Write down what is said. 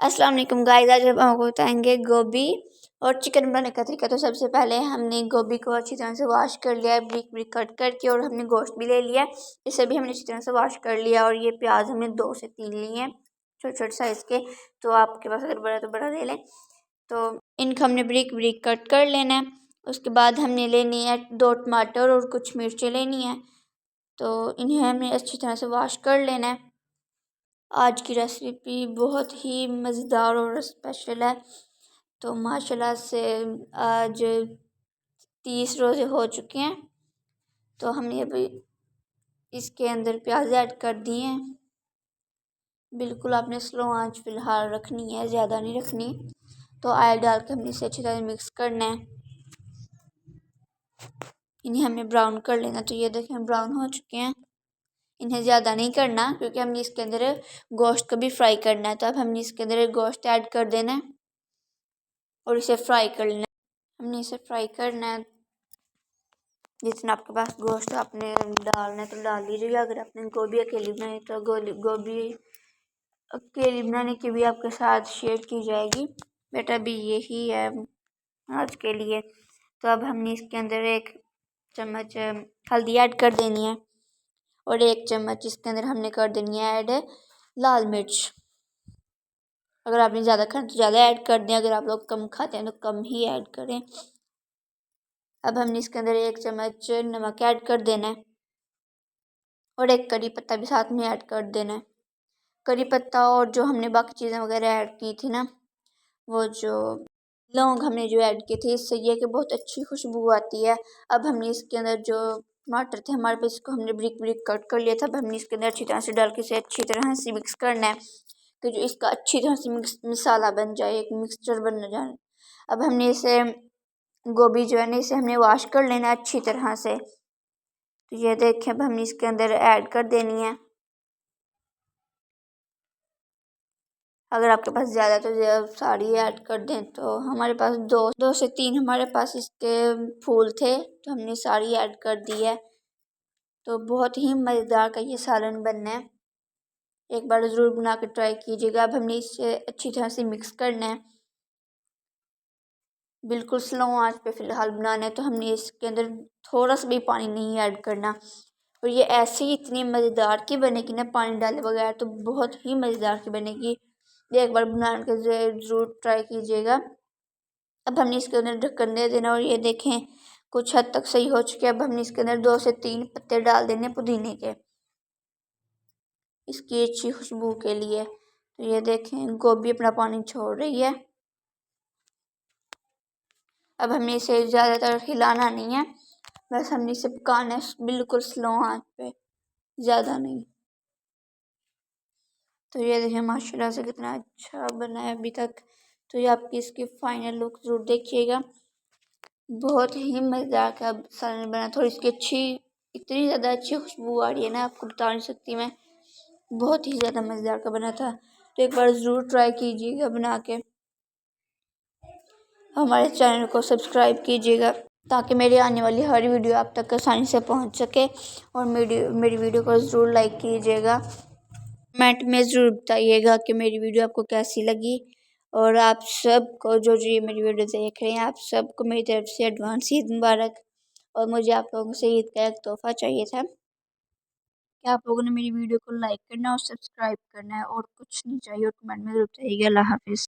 अस्सलाम वालेकुम गाइस। आज हम आपको बताएंगे गोभी और चिकन बनाने का तरीका। तो सबसे पहले हमने गोभी को अच्छी तरह से वॉश कर लिया है, ब्रिक ब्रिक कट करके, और हमने गोश्त भी ले लिया। इसे भी हमने अच्छी तरह से वॉश कर लिया। और ये प्याज हमने 2 से 3 लिए हैं, छोटे छोटे साइज़ के। तो आपके पास अगर बड़ा तो बड़ा ले लें। तो इनको हमने ब्रिक ब्रिक कट कर लेना है। उसके बाद हमने लेनी है 2 टमाटर और कुछ मिर्चें लेनी है। तो इन्हें हमने अच्छी तरह से वॉश कर लेना है। आज की रेसिपी बहुत ही मज़ेदार और स्पेशल है। तो माशाल्लाह से आज 30 रोज़े हो चुके हैं। तो हमने अभी इसके अंदर प्याज ऐड कर दिए हैं। बिल्कुल आपने स्लो आंच फ़िलहाल रखनी है, ज़्यादा नहीं रखनी। तो ऑयल डाल के हमने इसे अच्छी तरह मिक्स करना है। इन्हें हमें ब्राउन कर लेना। तो ये देखें ब्राउन हो चुके हैं। इन्हें ज़्यादा नहीं करना क्योंकि हमने इसके अंदर गोश्त को भी फ्राई करना है। तो अब हमने इसके अंदर गोश्त ऐड कर देना है और इसे फ्राई कर लेना है। हमने इसे फ्राई करना है। जितना आपके पास गोश्त आपने डालना है तो डाल लीजिए। अगर आपने गोभी अकेली बनाई तो गोभी अकेली बनाने की भी आपके साथ शेयर की जाएगी। बेटा भी यही है आज के लिए। तो अब हमने इसके अंदर 1 चम्मच हल्दी ऐड कर देनी है और 1 चम्मच इसके अंदर हमने कर देनी है ऐड लाल मिर्च। अगर आपने ज़्यादा खाना तो ज़्यादा ऐड कर दें, अगर आप लोग कम खाते हैं तो कम ही ऐड करें। अब हमने इसके अंदर 1 चम्मच नमक ऐड कर देना है और 1 करी पत्ता भी साथ में ऐड कर देना है। करी पत्ता और जो हमने बाकी चीज़ें वगैरह ऐड की थी ना, वो जो लौंग हमने जो ऐड की थी, इससे ये कि बहुत अच्छी खुशबू आती है। अब हमने इसके अंदर जो टमाटर थे हमारे पास, इसको हमने ब्रिक ब्रिक कट कर लिया था। अब हमने इसके अंदर अच्छी तरह से डाल के इसे अच्छी तरह से मिक्स करना है कि जो इसका अच्छी तरह से मिक्स मसाला बन जाए, एक मिक्सचर बन जाए। अब हमने इसे गोभी जो है ना, इसे हमने वॉश कर लेना है अच्छी तरह से। तो ये देखें अब हमने इसके अंदर ऐड कर देनी है। अगर आपके पास ज़्यादा तो सारी ऐड कर दें। तो हमारे पास दो से 3 हमारे पास इसके फूल थे, तो हमने सारी ऐड कर दी है। तो बहुत ही मज़ेदार का ये सालन बनना है। एक बार ज़रूर बना के ट्राई कीजिएगा। अब हमने इसे अच्छी तरह से मिक्स करना है। बिल्कुल स्लो आंच पे फ़िलहाल बनाना है। तो हमने इसके अंदर थोड़ा सा भी पानी नहीं ऐड करना। और ये ऐसे ही इतनी मज़ेदार की बनेगी ना, पानी डाले बगैर, तो बहुत ही मज़ेदार की बनेगी। एक बार बना के ज़रूर ट्राई कीजिएगा। अब हमने इसके अंदर ढक्कन दे देना और ये देखें कुछ हद तक सही हो चुके हैं। अब हमने इसके अंदर 2 से 3 पत्ते डाल देने पुदीने के, इसकी अच्छी खुशबू के लिए। तो ये देखें गोभी अपना पानी छोड़ रही है। अब हमें इसे ज़्यादातर हिलाना नहीं है, बस हमने इसे पकाना है बिल्कुल स्लो आंच पे, ज़्यादा नहीं। तो ये देखिए माशाल्लाह से कितना अच्छा बना है अभी तक। तो ये आपकी इसकी फाइनल लुक ज़रूर देखिएगा। बहुत ही मज़ेदार का सालन बना। थोड़ी इसकी इतनी ज़्यादा अच्छी खुशबू आ रही है ना, आपको बता नहीं सकती मैं। बहुत ही ज़्यादा मज़ेदार का बना था। तो एक बार ज़रूर ट्राई कीजिएगा बना के। हमारे चैनल को सब्सक्राइब कीजिएगा ताकि मेरी आने वाली हर वीडियो आप तक आसानी से पहुंच सके। और मेरी वीडियो को ज़रूर लाइक कीजिएगा। कमेंट में ज़रूर बताइएगा कि मेरी वीडियो आपको कैसी लगी। और आप सबको जो ये मेरी वीडियो देख रहे हैं, आप सबको मेरी तरफ से एडवांस ईद मुबारक। और मुझे आप लोगों से ईद का एक तोहफ़ा चाहिए था कि आप लोगों ने मेरी वीडियो को लाइक करना और सब्सक्राइब करना है, और कुछ नहीं चाहिए। और कमेंट में ज़रूर बताइएगा। अल्लाह हाफ़िज़।